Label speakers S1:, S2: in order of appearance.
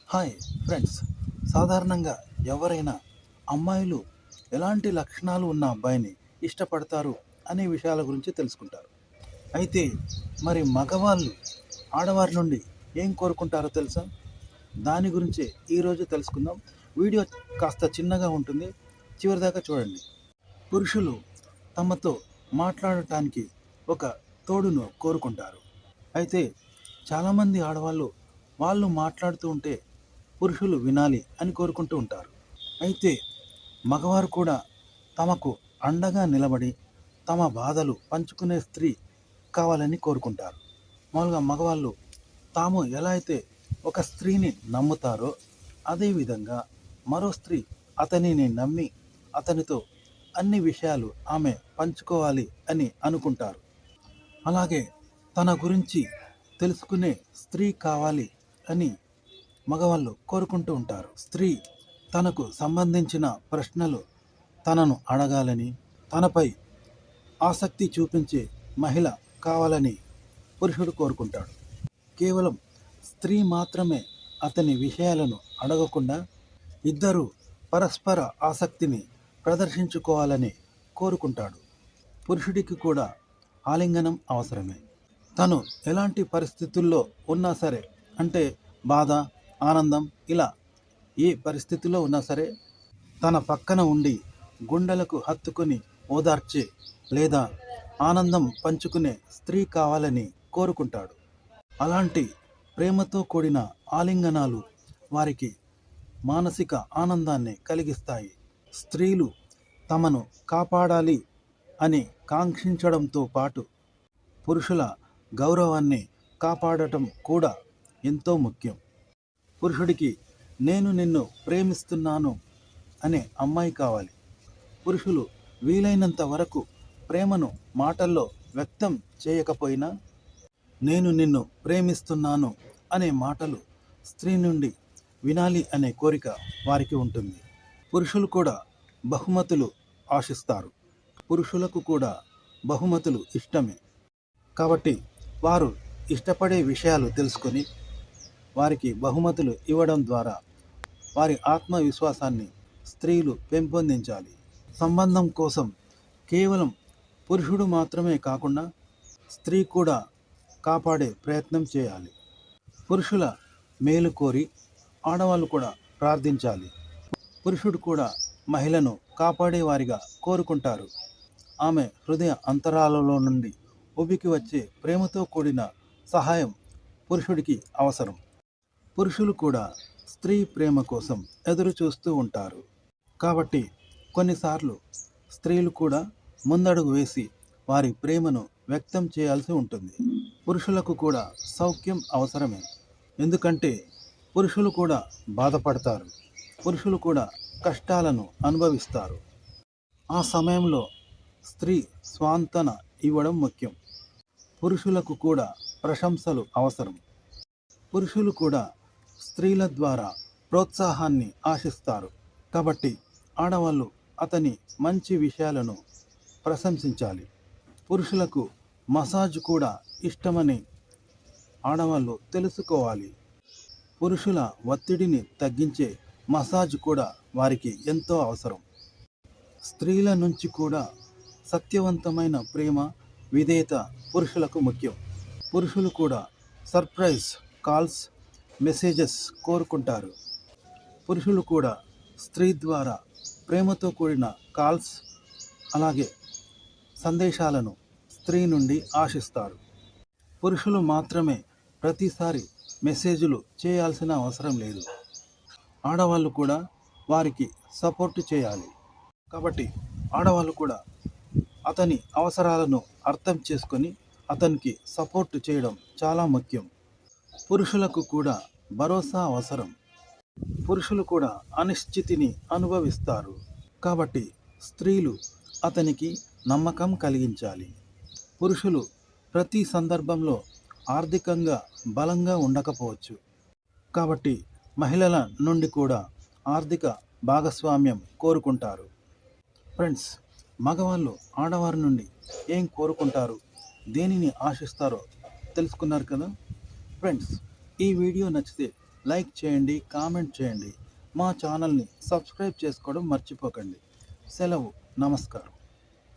S1: Hi friends. సాధారణంగా ఎవరైనా అమ్మాయిలు ఎలాంటి లక్షణాలు ఉన్న అబ్బాయిని ఇష్టపడతారు అనే విషయాల గురించి తెలుసుకుంటారు. అయితే మరి మగవాళ్ళు ఆడవారి నుండి ఏం కోరుకుంటారో తెలుసా? దాని గురించే ఈరోజు తెలుసుకుందాం. వీడియో కాస్త చిన్నగా ఉంటుంది, చివరిదాకా చూడండి. పురుషులు తమతో మాట్లాడటానికి ఒక తోడును కోరుకుంటారు. అయితే చాలామంది ఆడవాళ్ళు వాళ్ళు మాట్లాడుతూ ఉంటే పురుషులు వినాలి అని కోరుకుంటూ ఉంటారు. అయితే మగవారు కూడా తమకు అండగా నిలబడి తమ బాధలు పంచుకునే స్త్రీ కావాలని కోరుకుంటారు. మామూలుగా మగవాళ్ళు తాము ఎలా అయితే ఒక స్త్రీని నమ్ముతారో అదేవిధంగా మరో స్త్రీ అతనిని నమ్మి అతనితో అన్ని విషయాలు ఆమె పంచుకోవాలి అని అనుకుంటారు. అలాగే తన గురించి తెలుసుకునే స్త్రీ కావాలి అని మగవాళ్ళు కోరుకుంటూ ఉంటారు. స్త్రీ తనకు సంబంధించిన ప్రశ్నలు తనను అడగాలని, తనపై ఆసక్తి చూపించే మహిళ కావాలని పురుషుడు కోరుకుంటాడు. కేవలం స్త్రీ మాత్రమే అతని విషయాలను అడగకుండా ఇద్దరు పరస్పర ఆసక్తిని ప్రదర్శించుకోవాలని కోరుకుంటాడు. పురుషుడికి కూడా ఆలింగనం అవసరమే. తను ఎలాంటి పరిస్థితుల్లో ఉన్నా సరే, అంటే బాధ, ఆనందం, ఇలా ఏ పరిస్థితిలో ఉన్నా సరే తన పక్కన ఉండి గుండెలకు హత్తుకొని ఓదార్చే లేదా ఆనందం పంచుకునే స్త్రీ కావాలని కోరుకుంటాడు. అలాంటి ప్రేమతో కూడిన ఆలింగనాలు వారికి మానసిక ఆనందాన్ని కలిగిస్తాయి. స్త్రీలు తమను కాపాడాలి అని కాంక్షించడంతో పాటు పురుషుల గౌరవాన్ని కాపాడటం కూడా ఎంతో ముఖ్యం. పురుషుడికి నేను నిన్ను ప్రేమిస్తున్నాను అనే అమ్మాయి కావాలి. పురుషులు వీలైనంత వరకు ప్రేమను మాటల్లో వ్యక్తం చేయకపోయినా నేను నిన్ను ప్రేమిస్తున్నాను అనే మాటలు స్త్రీ నుండి వినాలి అనే కోరిక వారికి ఉంటుంది. పురుషులు కూడా బహుమతులు ఆశిస్తారు. పురుషులకు కూడా బహుమతులు ఇష్టమే. కాబట్టి వారు ఇష్టపడే విషయాలు తెలుసుకొని వారికి బహుమతులు ఇవ్వడం ద్వారా వారి ఆత్మవిశ్వాసాన్ని స్త్రీలు పెంపొందించాలి. సంబంధం కోసం కేవలం పురుషుడు మాత్రమే కాకుండా స్త్రీ కూడా కాపాడే ప్రయత్నం చేయాలి. పురుషుల మేలు కోరి ఆడవాళ్ళు కూడా ప్రార్థించాలి. పురుషుడు కూడా మహిళను కాపాడేవారిగా కోరుకుంటారు. ఆమె హృదయ అంతరాలలో నుండి ఉబికి వచ్చే ప్రేమతో కూడిన సహాయం పురుషుడికి అవసరం. పురుషులు కూడా స్త్రీ ప్రేమ కోసం ఎదురు చూస్తూ ఉంటారు. కాబట్టి కొన్నిసార్లు స్త్రీలు కూడా ముందడుగు వేసి వారి ప్రేమను వ్యక్తం చేయాల్సి ఉంటుంది. పురుషులకు కూడా సౌఖ్యం అవసరమే. ఎందుకంటే పురుషులు కూడా బాధపడతారు. పురుషులు కూడా కష్టాలను అనుభవిస్తారు. ఆ సమయంలో స్త్రీ స్వాంతన ఇవ్వడం ముఖ్యం. పురుషులకు కూడా ప్రశంసలు అవసరం. పురుషులు కూడా స్త్రీల ద్వారా ప్రోత్సాహాన్ని ఆశిస్తారు. కాబట్టి ఆడవాళ్ళు అతని మంచి విషయాలను ప్రశంసించాలి. పురుషులకు మసాజ్ కూడా ఇష్టమని ఆడవాళ్ళు తెలుసుకోవాలి. పురుషుల ఒత్తిడిని తగ్గించే మసాజ్ కూడా వారికి ఎంతో అవసరం. స్త్రీల నుంచి కూడా సత్యవంతమైన ప్రేమ, విధేయత పురుషులకు ముఖ్యం. పురుషులు కూడా సర్ప్రైజ్ కాల్స్, మెసేజెస్ కోరుకుంటారు. పురుషులు కూడా స్త్రీ ద్వారా ప్రేమతో కూడిన కాల్స్, అలాగే సందేశాలను స్త్రీ నుండి ఆశిస్తారు. పురుషులు మాత్రమే ప్రతిసారి మెసేజ్లు చేయాల్సిన అవసరం లేదు. ఆడవాళ్ళు కూడా వారికి సపోర్ట్ చేయాలి. కాబట్టి ఆడవాళ్ళు కూడా అతని అవసరాలను అర్థం చేసుకొని అతనికి సపోర్ట్ చేయడం చాలా ముఖ్యం. పురుషులకు కూడా భరోసా అవసరం. పురుషులు కూడా అనిశ్చితిని అనుభవిస్తారు. కాబట్టి స్త్రీలు అతనికి నమ్మకం కలిగించాలి. పురుషులు ప్రతి సందర్భంలో ఆర్థికంగా బలంగా ఉండకపోవచ్చు. కాబట్టి మహిళల నుండి కూడా ఆర్థిక భాగస్వామ్యం కోరుకుంటారు. ఫ్రెండ్స్, మగవాళ్ళు ఆడవారి నుండి ఏం కోరుకుంటారు, దేనిని ఆశిస్తారో తెలుసుకున్నారు కదా. ఫ్రెండ్స్, ఈ వీడియో నచ్చితే లైక్ చేయండి, కామెంట్ చేయండి. మా ఛానల్ని సబ్స్క్రైబ్ చేసుకోవడం మర్చిపోకండి. సెలవు. నమస్కారం.